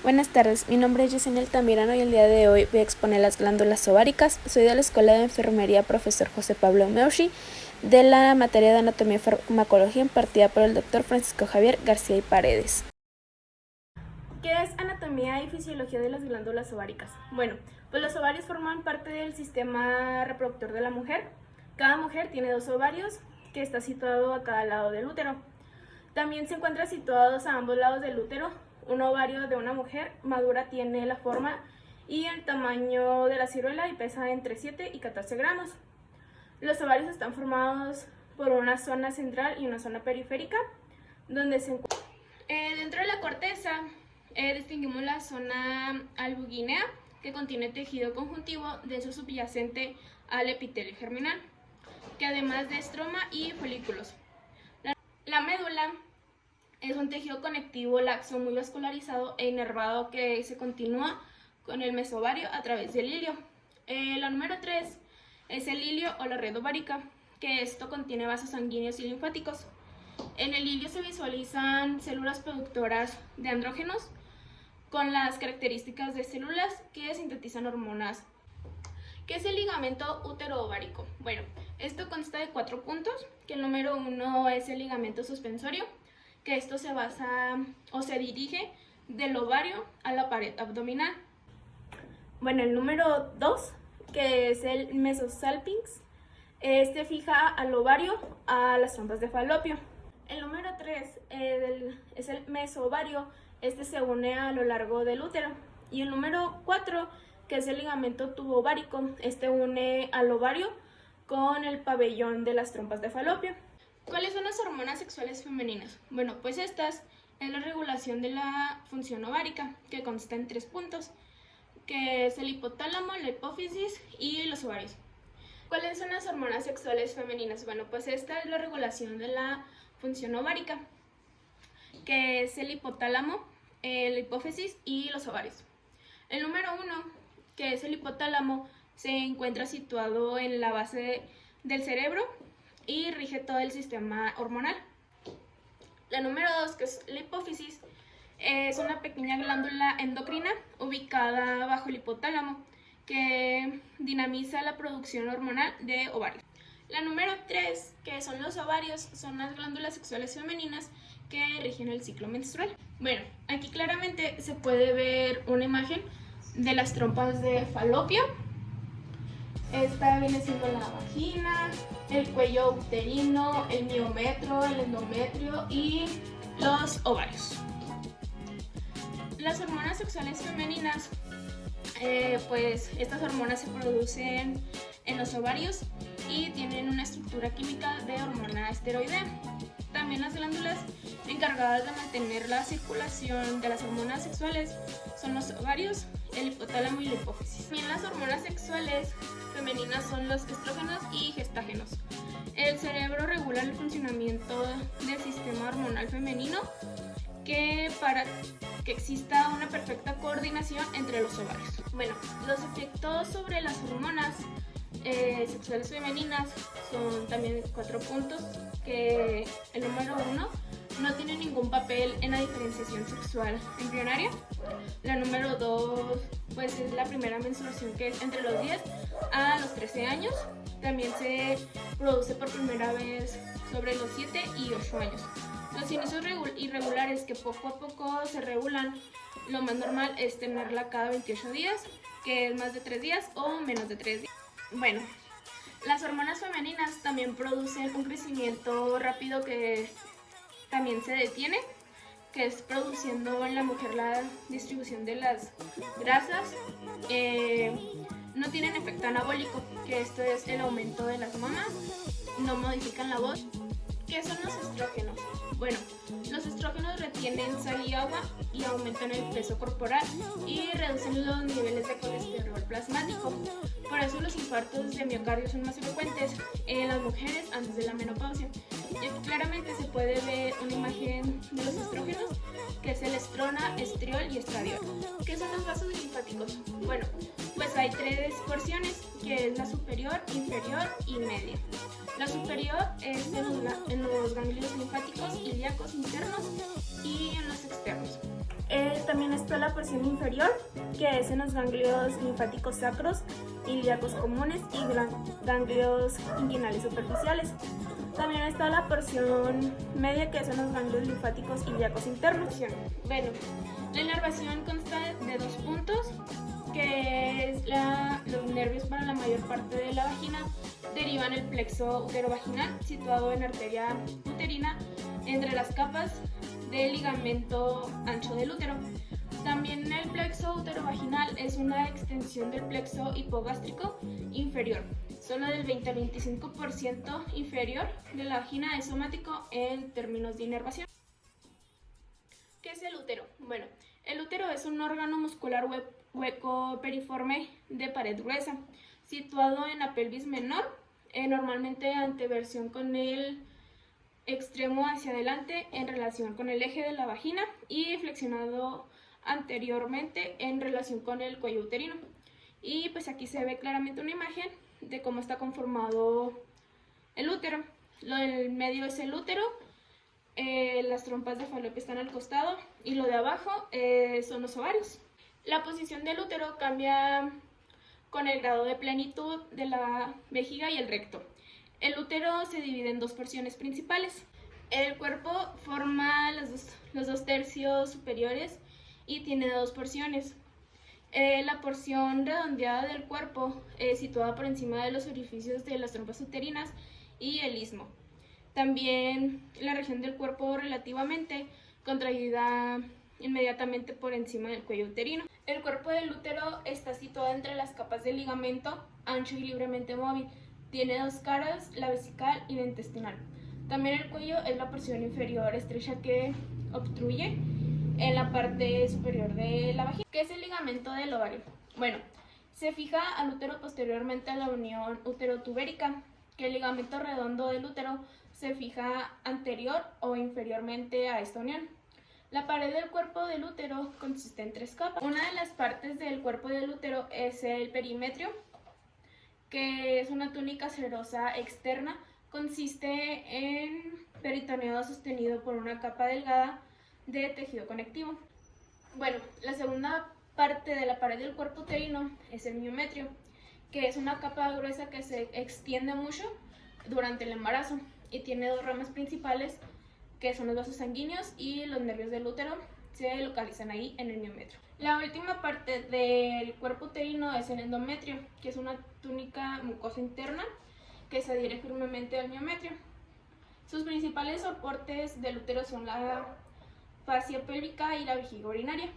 Buenas tardes, mi nombre es Yesenia Altamirano y el día de hoy voy a exponer las glándulas ováricas. Soy de la Escuela de Enfermería Profesor José Pablo Meucci, de la materia de Anatomía y Farmacología impartida por el Dr. Francisco Javier García y Paredes. ¿Qué es anatomía y fisiología de las glándulas ováricas? Bueno, pues los ovarios forman parte del sistema reproductor de la mujer. Cada mujer tiene 2 ovarios que está situado a cada lado del útero. También se encuentran situados a ambos lados del útero. Un ovario de una mujer madura tiene la forma y el tamaño de la ciruela y pesa entre 7 y 14 gramos. Los ovarios están formados por una zona central y una zona periférica, donde se encuentra. Dentro de la corteza distinguimos la zona albuginea, que contiene tejido conjuntivo denso subyacente al epitelio germinal, que además de estroma y folículos. La médula es un tejido conectivo laxo muy vascularizado e inervado que se continúa con el mesovario a través del hilio. La número 3 es el hilio o la red ovárica, que esto contiene vasos sanguíneos y linfáticos. En el hilio se visualizan células productoras de andrógenos con las características de células que sintetizan hormonas. ¿Qué es el ligamento útero-ovárico? Bueno, esto consta de 4 puntos, que el número 1 es el ligamento suspensorio, que esto se basa o se dirige del ovario a la pared abdominal. Bueno, el número 2, que es el mesosalpinx, este fija al ovario a las trompas de falopio. El número 3 es el mesoovario, este se une a lo largo del útero. Y el número 4, que es el ligamento tubovárico, este une al ovario con el pabellón de las trompas de falopio. ¿Cuáles son las hormonas sexuales femeninas? Bueno, pues estas es la regulación de la función ovárica, que consta en 3 puntos, que es el hipotálamo, la hipófisis y los ovarios. ¿Cuáles son las hormonas sexuales femeninas? Bueno, pues esta es la regulación de la función ovárica, que es el hipotálamo, la hipófisis y los ovarios. El número 1, que es el hipotálamo, se encuentra situado en la base del cerebro y rige todo el sistema hormonal. La número 2, que es la hipófisis, es una pequeña glándula endocrina ubicada bajo el hipotálamo que dinamiza la producción hormonal de ovarios. La número 3, que son los ovarios, son las glándulas sexuales femeninas que rigen el ciclo menstrual. Bueno, aquí claramente se puede ver una imagen de las trompas de falopio. Esta viene siendo la vagina, el cuello uterino, el miometro, el endometrio y los ovarios. Las hormonas sexuales femeninas, pues estas hormonas se producen en los ovarios y tienen una estructura química de hormona esteroidea. También las glándulas encargadas de mantener la circulación de las hormonas sexuales son los ovarios, el hipotálamo y la hipófisis. También las hormonas sexuales femeninas son los estrógenos y gestágenos. El cerebro regula el funcionamiento del sistema hormonal femenino para que exista una perfecta coordinación entre los ovarios. Bueno, los efectos sobre las hormonas sexuales femeninas son también 4 puntos, que el número 1 no tiene ningún papel en la diferenciación sexual embrionaria. La número 2 pues es la primera menstruación, que es entre los 10 a los 13 años. También se produce por primera vez sobre los 7 y 8 años. Los inicios irregulares que poco a poco se regulan, lo más normal es tenerla cada 28 días, que es más de 3 días o menos de 3 días. Bueno, las hormonas femeninas también producen un crecimiento rápido que también se detiene, que es produciendo en la mujer la distribución de las grasas. No tienen efecto anabólico, que esto es el aumento de las mamas, no modifican la voz. ¿Qué son los estrógenos? Bueno, los estrógenos retienen sal y agua y aumentan el peso corporal y reducen los niveles de colesterol plasmático. Por eso los infartos de miocardio son más frecuentes en las mujeres antes de la menopausia. Y aquí claramente se puede ver una imagen de los estrógenos, que es el estrona, estriol y estradiol. ¿Qué son los vasos linfáticos? Bueno, pues hay 3 porciones, que es la superior, inferior y media. La superior es en los ganglios linfáticos ilíacos internos y en los externos. También está la porción inferior, que es en los ganglios linfáticos sacros, ilíacos comunes y ganglios inguinales superficiales. También está la porción media, que son los ganglios linfáticos ilíacos internos. Bueno, la inervación consta de 2 puntos, que es los nervios para la mayor parte de la vagina. Derivan el plexo uterovaginal, situado en arteria uterina, entre las capas del ligamento ancho del útero. También el plexo uterovaginal es una extensión del plexo hipogástrico inferior. Solo del 20 al 25% inferior de la vagina es somático en términos de inervación. ¿Qué es el útero? Bueno, el útero es un órgano muscular hueco periforme de pared gruesa, situado en la pelvis menor, normalmente anteversión con el extremo hacia adelante en relación con el eje de la vagina y flexionado anteriormente en relación con el cuello uterino. Y pues aquí se ve claramente una imagen de cómo está conformado el útero. Lo del medio es el útero, las trompas de Falopio están al costado y lo de abajo son los ovarios. La posición del útero cambia con el grado de plenitud de la vejiga y el recto. El útero se divide en 2 porciones principales. El cuerpo forma los 2 tercios superiores y tiene 2 porciones. La porción redondeada del cuerpo situada por encima de los orificios de las trompas uterinas y el istmo. También la región del cuerpo relativamente contraída inmediatamente por encima del cuello uterino. El cuerpo del útero está situado entre las capas del ligamento, ancho y libremente móvil. Tiene 2 caras, la vesical y la intestinal. También el cuello es la porción inferior estrecha que obstruye en la parte superior de la vagina. ¿Qué es el ligamento del ovario? Bueno, se fija al útero posteriormente a la unión uterotubérica, que el ligamento redondo del útero se fija anterior o inferiormente a esta unión. La pared del cuerpo del útero consiste en 3 capas. Una de las partes del cuerpo del útero es el perimetrio, que es una túnica serosa externa. Consiste en peritoneo sostenido por una capa delgada de tejido conectivo. Bueno, la segunda parte de la pared del cuerpo uterino es el miometrio, que es una capa gruesa que se extiende mucho durante el embarazo y tiene 2 ramas principales, que son los vasos sanguíneos y los nervios del útero, se localizan ahí en el miometrio. La última parte del cuerpo uterino es el endometrio, que es una túnica mucosa interna que se adhiere firmemente al miometrio. Sus principales soportes del útero son la fascia pélvica y la vejiga urinaria.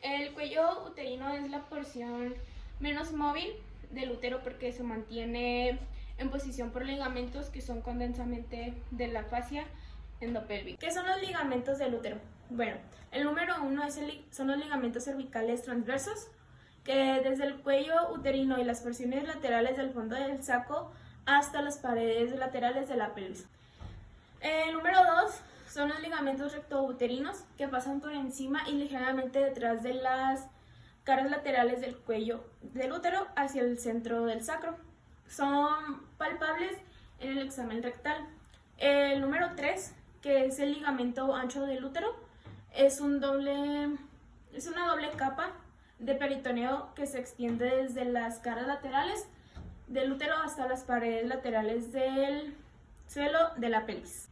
El cuello uterino es la porción menos móvil del útero porque se mantiene en posición por ligamentos que son condensamente de la fascia endopélvica. ¿Qué son los ligamentos del útero? Bueno, el número 1 son los ligamentos cervicales transversos, que desde el cuello uterino y las porciones laterales del fondo del saco hasta las paredes laterales de la pelvis. El número 2 son los ligamentos rectouterinos, que pasan por encima y ligeramente detrás de las caras laterales del cuello del útero hacia el centro del sacro. Son palpables en el examen rectal. El número 3, que es el ligamento ancho del útero, es una doble capa de peritoneo que se extiende desde las caras laterales del útero hasta las paredes laterales del suelo de la pelvis.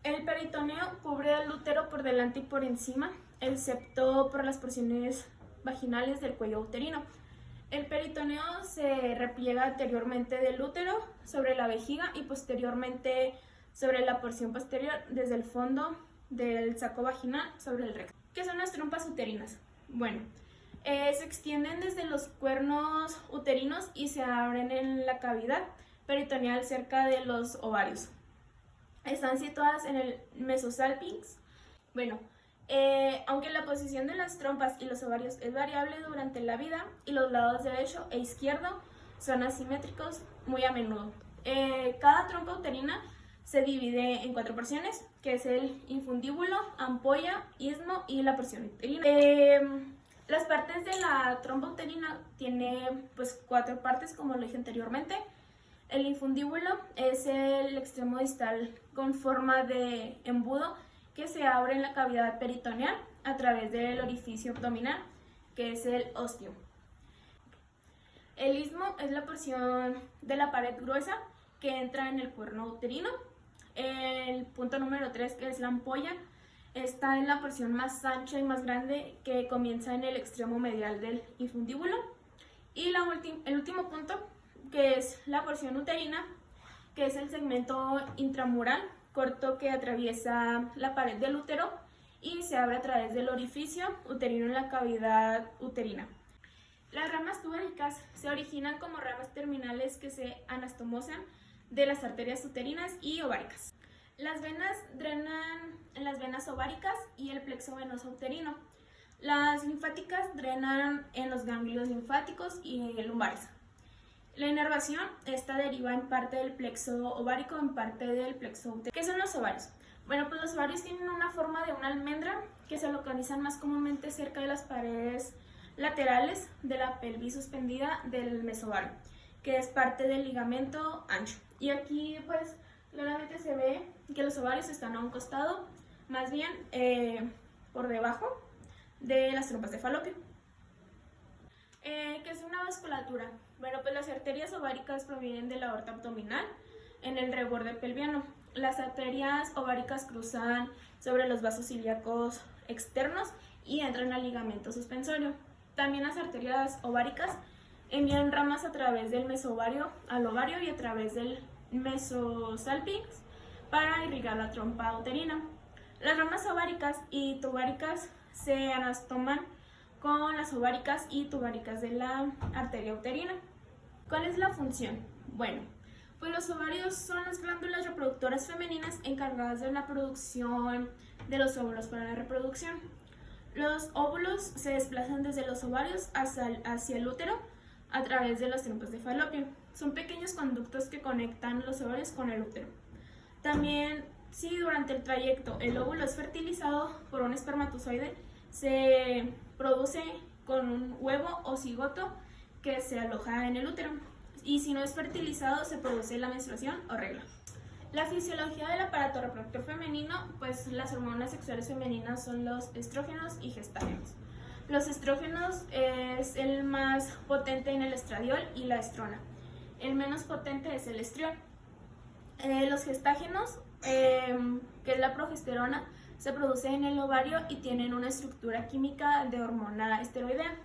El peritoneo cubre el útero por delante y por encima, excepto por las porciones vaginales del cuello uterino. El peritoneo se repliega anteriormente del útero sobre la vejiga y posteriormente sobre la porción posterior desde el fondo del saco vaginal sobre el recto. ¿Qué son las trompas uterinas? Bueno, se extienden desde los cuernos uterinos y se abren en la cavidad peritoneal cerca de los ovarios. Están situadas en el mesosalpinx. Bueno, aunque la posición de las trompas y los ovarios es variable durante la vida y los lados derecho e izquierdo son asimétricos muy a menudo. Cada trompa uterina se divide en 4 porciones, que es el infundíbulo, ampolla, istmo y la porción uterina. Las partes de la trompa uterina tiene 4 partes, como lo dije anteriormente. El infundíbulo es el extremo distal con forma de embudo que se abre en la cavidad peritoneal a través del orificio abdominal, que es el osteo. El istmo es la porción de la pared gruesa que entra en el cuerno uterino. El punto número 3, que es la ampolla, está en la porción más ancha y más grande que comienza en el extremo medial del infundíbulo. Y el último punto, que es la porción uterina, que es el segmento intramural corto que atraviesa la pared del útero y se abre a través del orificio uterino en la cavidad uterina. Las ramas tubéricas se originan como ramas terminales que se anastomosan de las arterias uterinas y ováricas. Las venas drenan en las venas ováricas y el plexo venoso uterino. Las linfáticas drenan en los ganglios linfáticos y lumbares. La inervación, esta deriva en parte del plexo ovárico, en parte del plexo uterino. ¿Qué son los ovarios? Bueno, pues los ovarios tienen una forma de una almendra que se localizan más comúnmente cerca de las paredes laterales de la pelvis suspendida del mesovario, que es parte del ligamento ancho. Y aquí pues claramente se ve que los ovarios están a un costado, más bien por debajo de las trompas de falopio. ¿Qué es una vasculatura? Bueno, pues las arterias ováricas provienen de la aorta abdominal en el reborde pelviano. Las arterias ováricas cruzan sobre los vasos ilíacos externos y entran al ligamento suspensorio. También las arterias ováricas envían ramas a través del mesovario al ovario y a través del mesosalpinx para irrigar la trompa uterina. Las ramas ováricas y tubáricas se anastoman con las ováricas y tubáricas de la arteria uterina. ¿Cuál es la función? Bueno, pues los ovarios son las glándulas reproductoras femeninas encargadas de la producción de los óvulos para la reproducción. Los óvulos se desplazan desde los ovarios hacia el útero a través de las trompas de falopio. Son pequeños conductos que conectan los ovarios con el útero. También, si durante el trayecto el óvulo es fertilizado por un espermatozoide, se produce con un huevo o cigoto que se aloja en el útero. Y si no es fertilizado, se produce la menstruación o regla. La fisiología del aparato reproductor femenino, pues las hormonas sexuales femeninas son los estrógenos y gestágenos. Los estrógenos es el más potente en el estradiol y la estrona. El menos potente es el estriol. Los gestágenos, que es la progesterona, se produce en el ovario y tienen una estructura química de hormona esteroidea.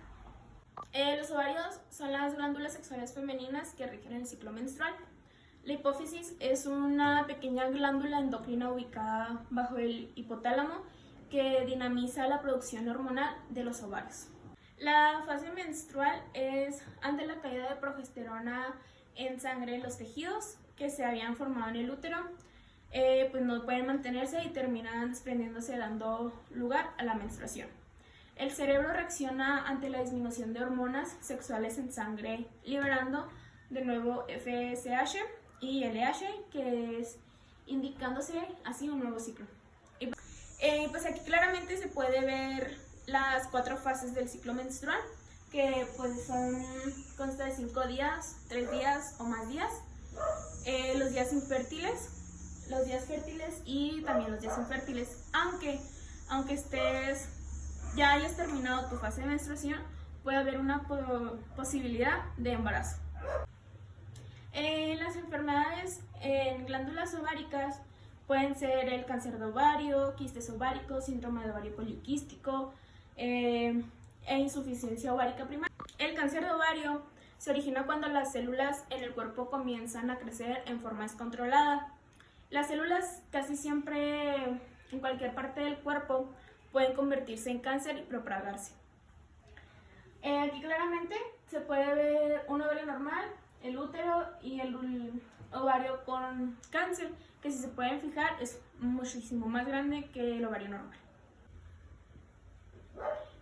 Los ovarios son las glándulas sexuales femeninas que rigen el ciclo menstrual. La hipófisis es una pequeña glándula endocrina ubicada bajo el hipotálamo que dinamiza la producción hormonal de los ovarios. La fase menstrual es ante la caída de progesterona en sangre en los tejidos que se habían formado en el útero, pues no pueden mantenerse y terminan desprendiéndose, dando lugar a la menstruación. El cerebro reacciona ante la disminución de hormonas sexuales en sangre, liberando de nuevo FSH y LH, que es indicándose así un nuevo ciclo. Pues aquí claramente se puede ver las 4 fases del ciclo menstrual, que pues consta de 5 días, 3 días o más días. Los días infértiles, los días fértiles y también los días infértiles. Aunque ya hayas terminado tu fase de menstruación, puede haber una posibilidad de embarazo. Las enfermedades en glándulas ováricas pueden ser el cáncer de ovario, quistes ováricos, síndrome de ovario poliquístico e insuficiencia ovárica primaria. El cáncer de ovario se origina cuando las células en el cuerpo comienzan a crecer en forma descontrolada. Las células casi siempre en cualquier parte del cuerpo pueden convertirse en cáncer y propagarse. Aquí claramente se puede ver un ovario normal, el útero y el ovario con cáncer, que si se pueden fijar es muchísimo más grande que el ovario normal.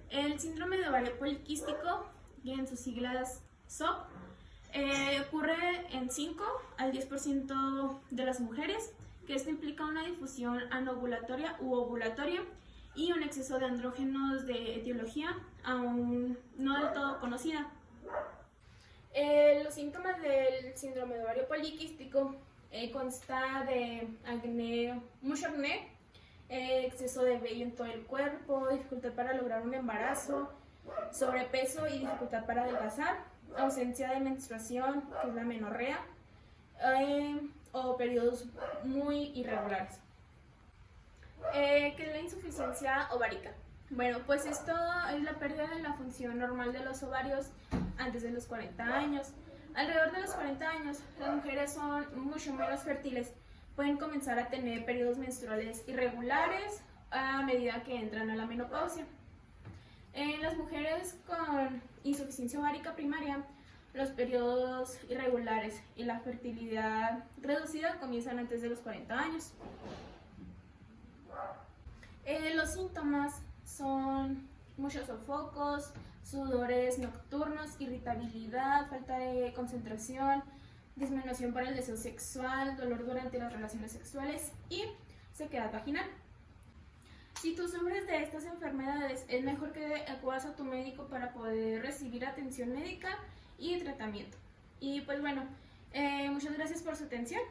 El síndrome de ovario poliquístico, y en sus siglas SOP, ocurre en 5 al 10% de las mujeres, que esto implica una difusión anovulatoria u ovulatoria y un exceso de andrógenos de etiología aún no del todo conocida. Los síntomas del síndrome de ovario poliquístico consta de acné, mucho acné, exceso de vello en todo el cuerpo, dificultad para lograr un embarazo, sobrepeso y dificultad para adelgazar, ausencia de menstruación, que es la menorrea, o periodos muy irregulares. ¿Qué es la insuficiencia ovárica? Bueno, pues esto es la pérdida de la función normal de los ovarios antes de los 40 años. Alrededor de los 40 años, las mujeres son mucho menos fértiles. Pueden comenzar a tener periodos menstruales irregulares a medida que entran a la menopausia. En las mujeres con insuficiencia ovárica primaria, los periodos irregulares y la fertilidad reducida comienzan antes de los 40 años. Los síntomas son muchos sofocos, sudores nocturnos, irritabilidad, falta de concentración, disminución para el deseo sexual, dolor durante las relaciones sexuales y sequedad vaginal. Si tú sufres de estas enfermedades, es mejor que acudas a tu médico para poder recibir atención médica y tratamiento. Y pues bueno, muchas gracias por su atención.